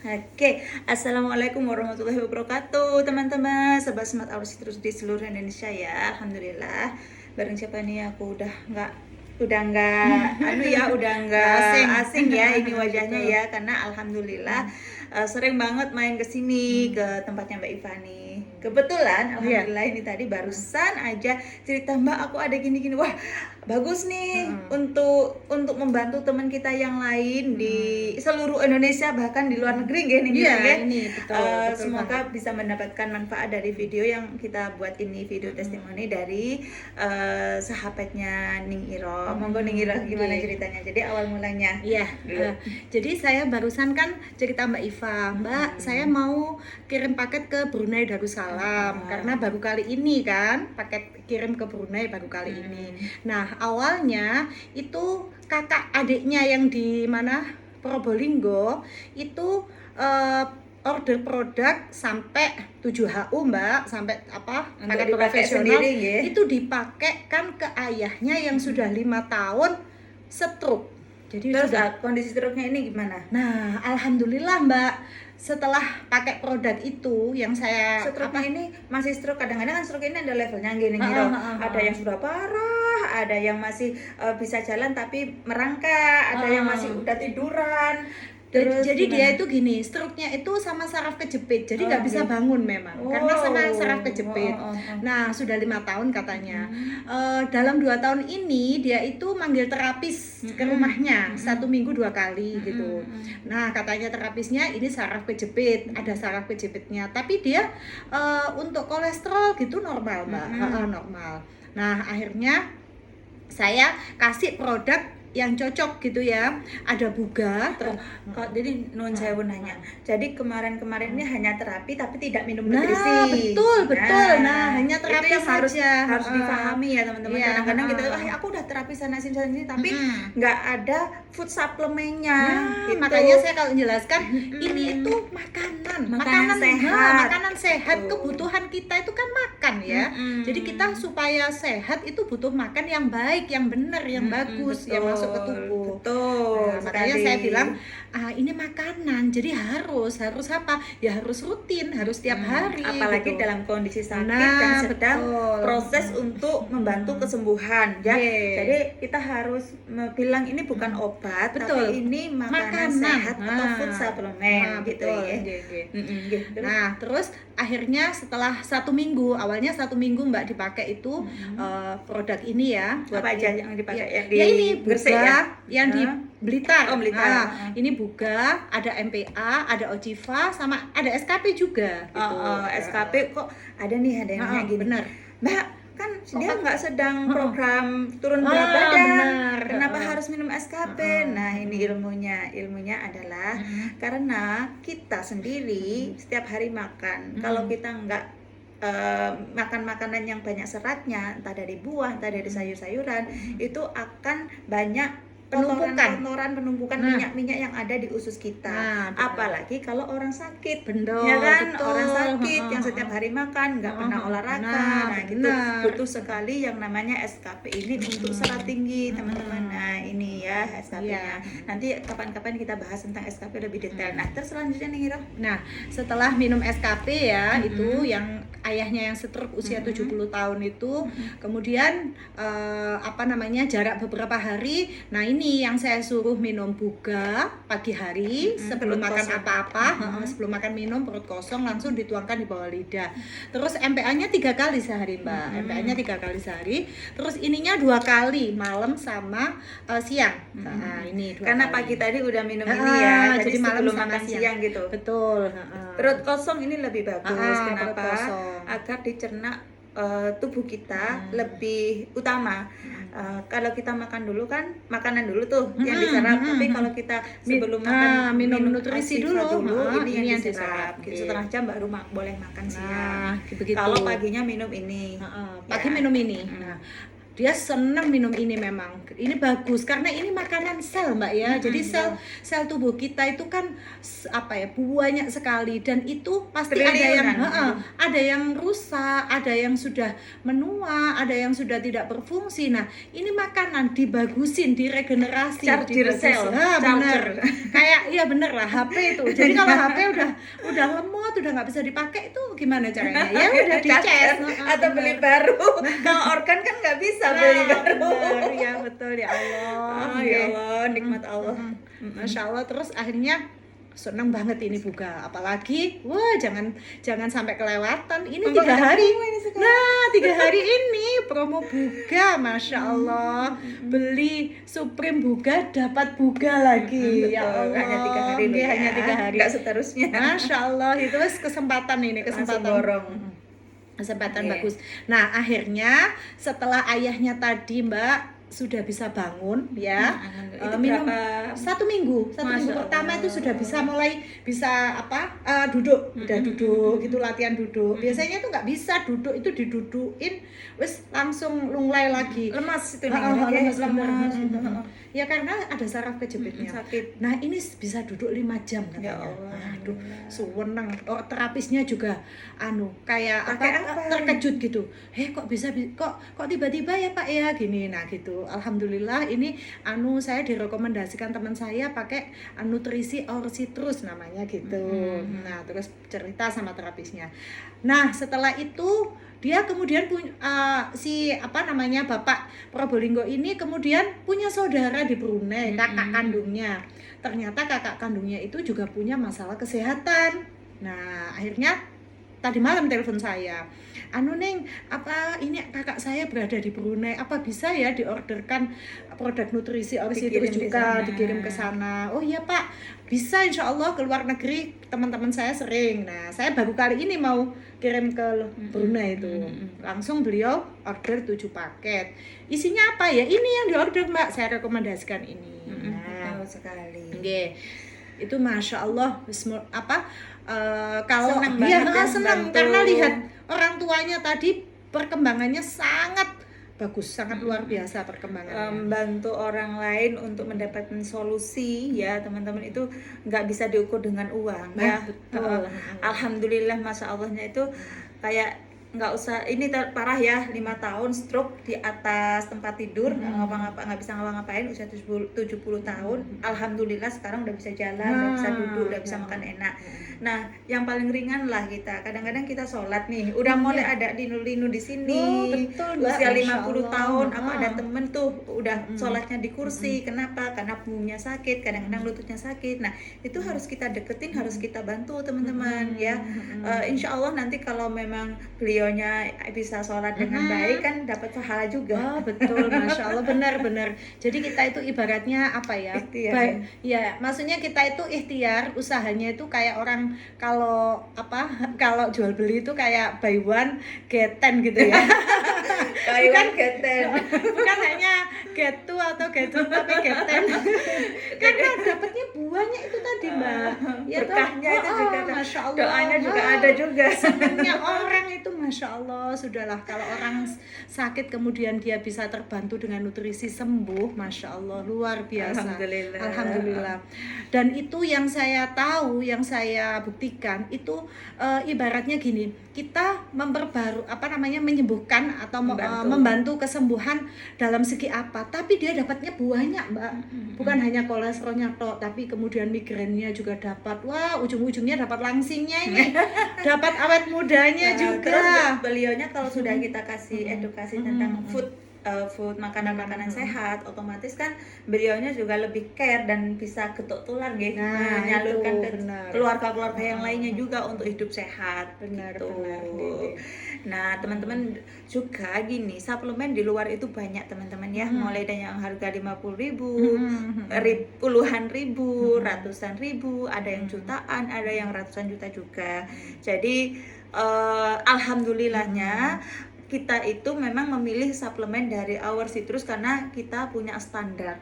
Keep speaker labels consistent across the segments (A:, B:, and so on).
A: Oke, Assalamualaikum warahmatullahi wabarakatuh teman-teman, Sobat Smart Hours terus di seluruh Indonesia ya. Alhamdulillah. Bareng siapa nih, aku udah nggak asing ya ini wajahnya ya, karena alhamdulillah sering banget main ke sini ke tempatnya Mbak Ivani. Kebetulan alhamdulillah ini tadi barusan aja cerita, Mbak aku ada gini-gini. Wah, bagus nih untuk membantu teman kita yang lain di seluruh Indonesia, bahkan di luar negeri gini ya.
B: Ini betul,
A: Semoga bisa mendapatkan manfaat dari video yang kita buat ini, video testimoni dari sahabatnya Ning Iro. Monggo Ning Iro, gimana ceritanya? Jadi awal mulanya.
B: Iya. Jadi saya barusan kan cerita Mbak Iva, Mbak, saya mau kirim paket ke Brunei Darussalam karena baru kali ini kan paket kirim ke Brunei baru kali ini. Nah, awalnya itu kakak adiknya yang di mana Probolinggo itu order produk sampai 7HU Mbak, sampai paket profesional
A: sendiri,
B: itu dipakai kan ke ayahnya yang sudah 5 tahun stroke. Jadi
A: terus
B: sudah
A: kondisi stroke-nya ini gimana?
B: Nah, alhamdulillah Mbak, setelah pakai produk itu yang saya
A: Stroke-nya ini masih stroke, kadang-kadang kan stroke ini ada levelnya gini gitu. Ada yang sudah parah, ada yang masih bisa jalan tapi merangkak, ada yang masih udah tiduran.
B: Jadi dia itu gini, stroke-nya itu sama saraf kejepit, jadi nggak bisa bangun memang, karena sama saraf kejepit. Nah, sudah 5 tahun katanya. Dalam 2 tahun ini dia itu manggil terapis ke rumahnya 1 minggu 2 kali gitu. Nah, katanya terapisnya ini saraf kejepit, ada saraf kejepitnya, tapi dia untuk kolesterol gitu normal Mbak, normal. Nah, akhirnya saya kasih produk yang cocok gitu ya, ada buga.
A: Jadi non saya nanya, jadi kemarin ini hanya terapi tapi tidak minum
B: Nah,
A: nutrisi.
B: betul. Nah, hanya terapi
A: itu yang
B: saja.
A: harus difahami ya teman-teman.
B: Iya,
A: Kadang-kadang kita aku udah terapi sana sini tapi nggak ada food suplemennya.
B: Gitu. Makanya saya kalau menjelaskan ini itu makanan sehat. Makanan sehat, kebutuhan kita itu kan makan ya. Jadi kita supaya sehat itu butuh makan yang baik, yang benar, yang bagus, yang masuk ke tubuh.
A: Betul.
B: Nah, makanya saya bilang ini makanan, jadi harus apa? Ya harus rutin, harus tiap hari.
A: Apalagi
B: gitu.
A: dalam kondisi sakit dan sedang proses untuk membantu kesembuhan. Ya. Jadi kita harus bilang ini bukan obat, tapi ini makanan sehat atau food suplemen gitu ya.
B: Nah, terus akhirnya setelah 1 minggu, awalnya 1 minggu Mbak dipakai itu produk ini ya.
A: Apa aja yang dipakai?
B: Ya ini buga yang di Blitar.
A: Oh, Blitar.
B: Ini buga, ada MPA, ada Ojiva, sama ada SKP juga. Gitu.
A: SKP kok ada nih, ada yang gini.
B: Bener.
A: Mbak, kan dia nggak sedang program turun berat badan. Kenapa harus minum SKP? Nah, ini ilmunya adalah karena kita sendiri setiap hari makan. Kalau kita nggak makan makanan yang banyak seratnya, entah dari buah, entah dari sayur-sayuran, itu akan banyak penumpukan minyak-minyak yang ada di usus kita. Apalagi kalau orang sakit, ya kan? Orang sakit yang setiap hari makan, nggak pernah olahraga. Nah, gitu butuh sekali yang namanya SKP ini untuk serat tinggi, teman-teman. Nah, ini ya SKP-nya. Nanti kapan-kapan kita bahas tentang SKP lebih detail. Nah, terus selanjutnya nih Hiro.
B: Nah, setelah minum SKP ya, itu yang ayahnya yang stroke usia 70 tahun itu, kemudian jarak beberapa hari. Nah, ini yang saya suruh minum buga pagi hari sebelum makan apa-apa, sebelum makan minum perut kosong langsung dituangkan di bawah lidah. Terus MPA-nya 3 kali sehari Mbak, MPA-nya 3 kali sehari. Terus ininya 2 kali malam sama siang. Nah, ini 2
A: karena
B: kali.
A: pagi tadi udah minum ini ya,
B: jadi malam
A: sebelum
B: sama
A: makan siang gitu.
B: Betul.
A: Perut kosong ini lebih bagus. Kenapa?
B: Kosong.
A: Agar dicerna tubuh kita lebih utama. Kalau kita makan dulu kan, makanan dulu tuh yang diserap. Tapi kalau kita sebelum makan
B: minum nutrisi dulu,
A: ini yang diserap. Gitu. Setengah jam baru boleh makan siang.
B: Begitu.
A: Kalau paginya minum ini.
B: Pagi minum ini. Nah, dia senang minum ini. Memang ini bagus karena ini makanan sel, Mbak ya. Jadi sel tubuh kita itu kan banyak sekali, dan itu pasti ada yang rusak, ada yang sudah menua, ada yang sudah tidak berfungsi. Nah, ini makanan dibagusin, diregenerasi,
A: charger sel.
B: Bener. Kayak ya bener lah HP itu. Jadi kalau HP udah lemot, udah nggak bisa dipakai, itu gimana caranya? Ya udah dicas
A: atau beli baru. Kalau organ kan nggak bisa beli baru.
B: Benar, ya betul, ya Allah.
A: Ya Allah, nikmat Allah.
B: Masya Allah. Terus akhirnya seneng banget ini buka, apalagi jangan sampai kelewatan. Ini 3 hari. Nah, 3 hari ini promo buka, Masya Allah. Beli Supreme buka dapat buka lagi. Ya Allah,
A: hanya 3 hari loh ya.
B: Hanya 3 hari.
A: Nggak seterusnya.
B: Masya Allah, itu kesempatan ini, kesempatan
A: borong.
B: Kesempatan bagus. Nah, akhirnya setelah ayahnya tadi, Mbak, sudah bisa bangun ya, minum 1 minggu pertama itu sudah mulai bisa duduk, udah duduk gitu, latihan duduk. Biasanya tuh nggak bisa duduk, itu didudukin wes langsung lunglai lagi,
A: lemas itu lemas.
B: Ya karena ada saraf kejepitnya.
A: Sakit.
B: Nah, ini bisa duduk 5 jam katanya.
A: Ya Allah.
B: Aduh, seneng. Terapisnya juga kayak terkejut gitu. Kok bisa kok tiba-tiba ya Pak ya gini. Nah, gitu. Alhamdulillah ini saya direkomendasikan teman saya pakai nutrisi Our Citrus namanya gitu. Nah, terus cerita sama terapisnya. Nah, setelah itu dia kemudian Bapak Probolinggo ini kemudian punya saudara di Brunei, kakak kandungnya. Ternyata kakak kandungnya itu juga punya masalah kesehatan. Nah, akhirnya tadi malam telepon saya. Neng, ini kakak saya berada di Brunei, apa bisa ya diorderkan produk nutrisi Our Citrus juga dikirim ke sana? Oh iya Pak, bisa, insya Allah. Ke luar negeri teman-teman saya sering. Nah, saya baru kali ini mau kirim ke Brunei itu. Langsung beliau order 7 paket. Isinya apa ya? Ini yang diorder Mbak, saya rekomendasikan ini.
A: Nah, sekali.
B: Itu Masya Allah, kalau senang karena lihat orang tuanya tadi perkembangannya sangat bagus, sangat luar biasa perkembangannya.
A: Membantu orang lain untuk mendapatkan solusi ya teman-teman, itu nggak bisa diukur dengan uang ya.
B: Betul.
A: Alhamdulillah, Masya Allahnya itu kayak nggak usah ini parah ya, 5 tahun stroke di atas tempat tidur, nggak bisa ngapa-ngapain, usia 70 tahun. Alhamdulillah sekarang udah bisa jalan, udah bisa duduk, udah bisa makan enak. Nah, yang paling ringan lah kita. Kadang-kadang kita sholat nih, udah mulai ada linu-linu di sini.
B: Betul,
A: usia 50 tahun, ada temen tuh udah sholatnya di kursi. Kenapa? Karena punggungnya sakit, kadang-kadang lututnya sakit. Nah, itu harus kita deketin, harus kita bantu teman-teman ya. Insya Allah nanti kalau memang beliaunya bisa sholat dengan baik kan dapat pahala juga.
B: Betul, Masya Allah, benar-benar. Jadi kita itu ibaratnya
A: Ikhtiar.
B: Ya, maksudnya kita itu ikhtiar, usahanya itu kayak orang kalau jual beli itu kayak buy one get 10 gitu ya.
A: Buy one get 10.
B: Bukan hanya get 2 atau get 2 tapi get 10. Karena dapatnya buahnya itu tadi Mbak. Ya,
A: berkahnya itu juga.
B: Masya Allah.
A: Doanya juga ada juga.
B: Senangnya orang itu Masya Allah. Sudahlah, kalau orang sakit kemudian dia bisa terbantu dengan nutrisi sembuh, Masya Allah, luar biasa. Alhamdulillah. Dan itu yang saya tahu, yang saya buktikan itu ibaratnya gini, kita menyembuhkan atau membantu kesembuhan dalam segi apa, tapi dia dapatnya buahnya Mbak. Bukan hanya kolesterolnya tok, tapi kemudian migrennya juga dapat. Wah, ujung-ujungnya dapat langsingnya ini. Dapat awet mudanya juga.
A: Terus beliaunya kalau sudah kita kasih edukasi tentang food makanan-makanan sehat, otomatis kan beliaunya juga lebih care dan bisa ketuk tular gitu, menyalurkan ke keluarga-keluarga yang lainnya juga untuk hidup sehat.
B: Benar.
A: Nah, teman-teman juga gini, suplemen di luar itu banyak teman-teman ya, mulai dari yang harga 50.000, puluhan ribu, ratusan ribu, ada yang jutaan, ada yang ratusan juta juga. Jadi alhamdulillahnya kita itu memang memilih suplemen dari Our Citrus karena kita punya standar,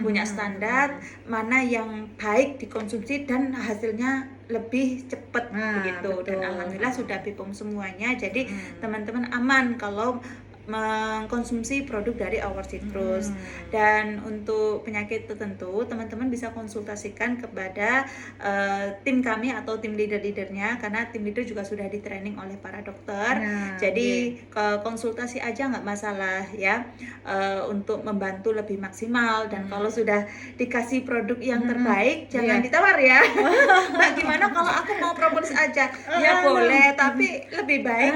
A: punya standar mana yang baik dikonsumsi dan hasilnya lebih cepat begitu. Dan alhamdulillah sudah BPOM semuanya, jadi teman-teman aman kalau mengkonsumsi produk dari Our Citrus. Dan untuk penyakit tertentu teman-teman bisa konsultasikan kepada tim kami atau tim leader-leadernya, karena tim leader juga sudah di training oleh para dokter. Jadi konsultasi aja nggak masalah ya, untuk membantu lebih maksimal. Dan kalau sudah dikasih produk yang terbaik jangan ditawar ya. Mbak, gimana kalau aku mau propose aja? Ya boleh, tapi lebih baik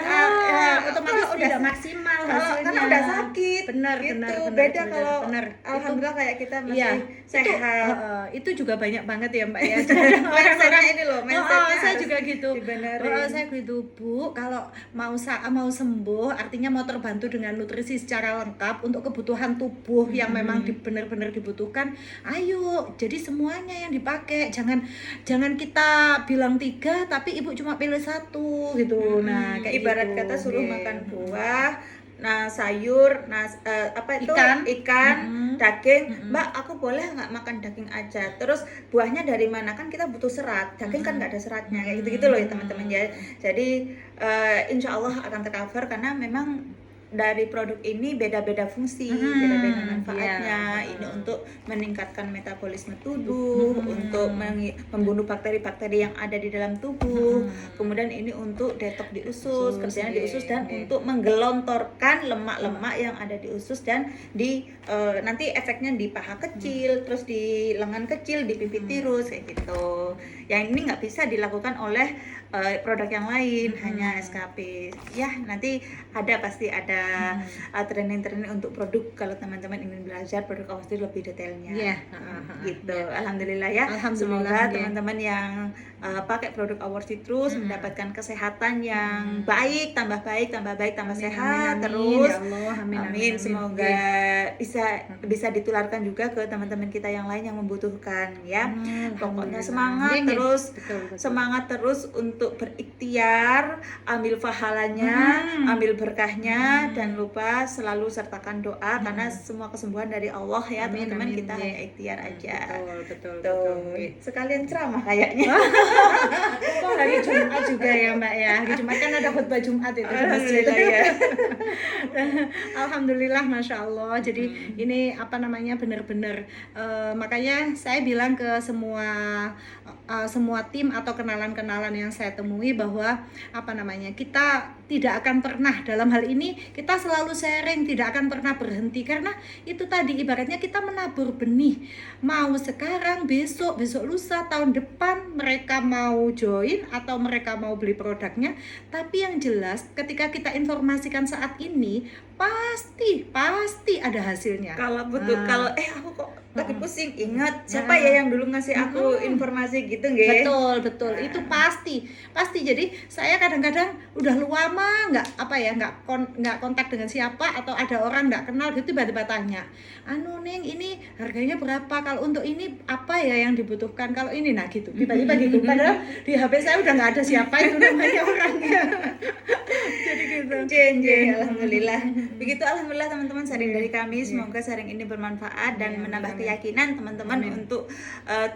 B: otomatis udah maksimal hasilnya.
A: Karena udah sakit.
B: Benar.
A: Beda kalau alhamdulillah kayak kita masih sehat.
B: Itu juga banyak banget ya Mbak ya.
A: Mindsetnya ini loh, mindsetnya
B: saya
A: harus
B: juga gitu.
A: dibenerin.
B: Saya gitu, Bu, kalau mau sembuh, artinya mau terbantu dengan nutrisi secara lengkap untuk kebutuhan tubuh yang memang benar-benar dibutuhkan, ayo. Jadi semuanya yang dipakai, jangan kita bilang 3 tapi Ibu cuma pilih 1 gitu. Nah, kayak
A: ibarat
B: gitu.
A: kata suruh makan buah, sayur, ikan, daging. Mbak, aku boleh nggak makan daging aja? Terus buahnya dari mana? Kan kita butuh serat, daging kan nggak ada seratnya, kayak gitu loh ya teman-teman ya. Jadi insya Allah akan tercover, karena memang dari produk ini beda-beda fungsi, beda-beda manfaatnya. Ini untuk meningkatkan metabolisme tubuh, untuk membunuh bakteri-bakteri yang ada di dalam tubuh. Kemudian ini untuk detox di usus, kerjanya di usus, dan untuk menggelontorkan lemak-lemak yang ada di usus dan di nanti efeknya di paha kecil, terus di lengan kecil, di pipi tirus kayak gitu. Yang ini nggak bisa dilakukan oleh produk yang lain, hanya SKP. Ya, nanti pasti ada training-training untuk produk kalau teman-teman ingin belajar produk Our Citrus lebih detailnya. Gitu. Alhamdulillah ya. Semoga teman-teman yang pakai produk Our Citrus mendapatkan kesehatan yang baik, tambah sehat terus.
B: Ya Allah,
A: amin. Semoga bisa ditularkan juga ke teman-teman kita yang lain yang membutuhkan ya. Pokoknya semangat terus. Semangat terus untuk berikhtiar, ambil pahalanya, ambil berkahnya, dan lupa selalu sertakan doa, karena semua kesembuhan dari Allah ya teman-teman. Kita hanya ikhtiar aja.
B: Betul.
A: Sekalian ceramah kayaknya.
B: Kok hari Jumat juga ya Mbak ya? Hari Jumat kan ada khutbah Jumat itu.
A: Alhamdulillah ya.
B: Alhamdulillah, masya Allah. Jadi ini benar-benar makanya saya bilang ke semua tim atau kenalan-kenalan yang saya temui bahwa kita tidak akan pernah, dalam hal ini kita selalu sharing, tidak akan pernah berhenti, karena itu tadi ibaratnya kita menabur benih. Mau sekarang, besok lusa, tahun depan mereka mau join atau mereka mau beli produknya, tapi yang jelas ketika kita informasikan saat ini pasti ada hasilnya.
A: Kalau aku kok lagi pusing, ingat siapa ya yang dulu ngasih aku informasi gitu nggih?
B: Betul. Itu pasti. Jadi saya kadang-kadang udah lama nggak kontak dengan siapa, atau ada orang nggak kenal gitu, tiba-tiba tanya, Ning, ini harganya berapa? Kalau untuk ini apa ya yang dibutuhkan? Kalau ini gitu, tiba-tiba gitu. Padahal di HP saya udah nggak ada siapa itu namanya orangnya. Jadi gitu.
A: Alhamdulillah. Begitu, alhamdulillah teman-teman, sharing dari kami. Semoga sharing ini bermanfaat dan menambah keyakinan teman-teman untuk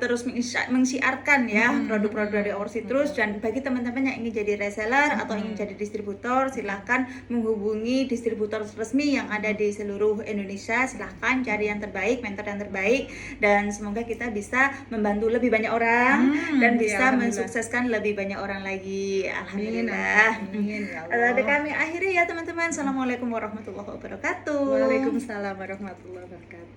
A: terus mensiarkan ya produk-produk dari Our Citrus. Dan bagi teman-teman yang ingin jadi reseller atau ingin jadi distributor, silahkan menghubungi distributor resmi yang ada di seluruh Indonesia. Silahkan cari yang terbaik, mentor yang terbaik, dan semoga kita bisa membantu lebih banyak orang dan bisa mensukseskan lebih banyak orang lagi. Alhamdulillah.
B: Amin, ya Allah.
A: Kami akhiri ya teman-teman. Assalamualaikum warahmatullahi wabarakatuh.
B: Waalaikumsalam warahmatullahi wabarakatuh.